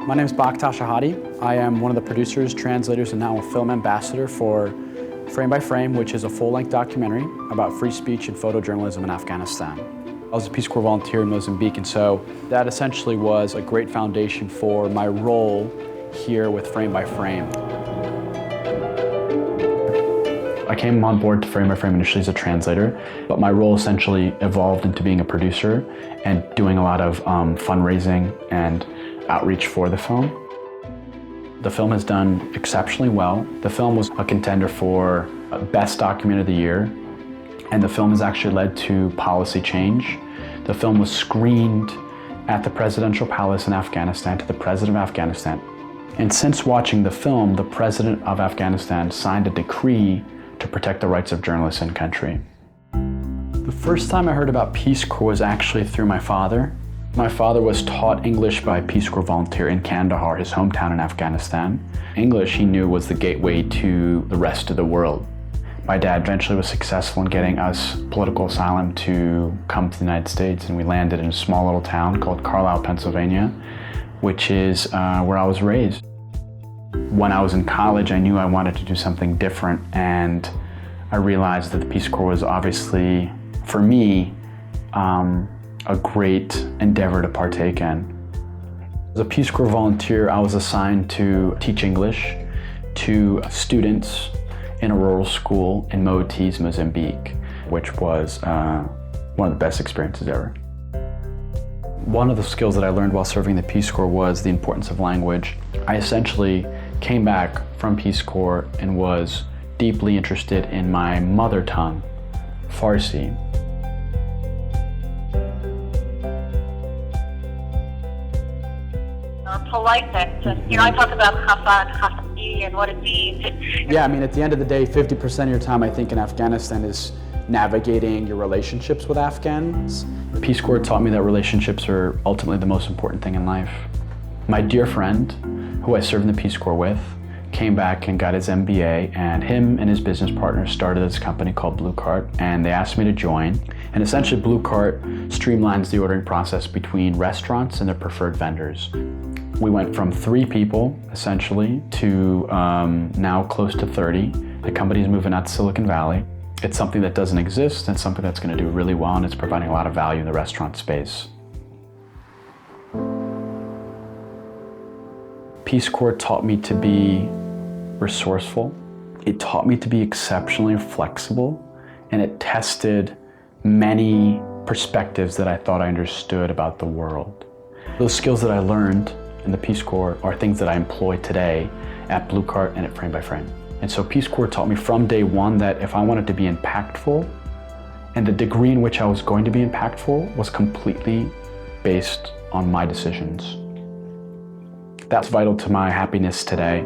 My name is Baktash. I am one of the producers, translators, and now a film ambassador for Frame by Frame, which is a full-length documentary about free speech and photojournalism in Afghanistan. I was a Peace Corps volunteer in Mozambique, and so that essentially was a great foundation for my role here with Frame by Frame. I came on board to Frame by Frame initially as a translator, but my role essentially evolved into being a producer and doing a lot of fundraising and outreach for the film. The film has done exceptionally well. The film was a contender for Best Documentary of the Year, and the film has actually led to policy change. The film was screened at the Presidential Palace in Afghanistan to the President of Afghanistan. And since watching the film, the President of Afghanistan signed a decree to protect the rights of journalists in country. The first time I heard about Peace Corps was actually through my father. My father was taught English by a Peace Corps volunteer in Kandahar, his hometown in Afghanistan. English, he knew, was the gateway to the rest of the world. My dad eventually was successful in getting us political asylum to come to the United States, and we landed in a small little town called Carlisle, Pennsylvania, which is where I was raised. When I was in college, I knew I wanted to do something different, and I realized that the Peace Corps was obviously, for me, a great endeavor to partake in. As a Peace Corps volunteer, I was assigned to teach English to students in a rural school in Moatize, Mozambique, which was one of the best experiences ever. One of the skills that I learned while serving the Peace Corps was the importance of language. I essentially came back from Peace Corps and was deeply interested in my mother tongue, Farsi. Politeness, and I talk about khafan and what it means. Yeah, I mean, at the end of the day, 50% of your time, I think, in Afghanistan is navigating your relationships with Afghans. The Peace Corps taught me that relationships are ultimately the most important thing in life. My dear friend, who I served in the Peace Corps with, came back and got his MBA, and him and his business partner started this company called Blue Cart, and they asked me to join. And essentially, Blue Cart streamlines the ordering process between restaurants and their preferred vendors. We went from 3 people, essentially, to now close to 30. The company's moving out to Silicon Valley. It's something that doesn't exist, and something that's going to do really well, and it's providing a lot of value in the restaurant space. Peace Corps taught me to be resourceful. It taught me to be exceptionally flexible, and it tested many perspectives that I thought I understood about the world. Those skills that I learned in the Peace Corps are things that I employ today at Blue Cart and at Frame by Frame. And so Peace Corps taught me from day one that if I wanted to be impactful, and the degree in which I was going to be impactful was completely based on my decisions. That's vital to my happiness today.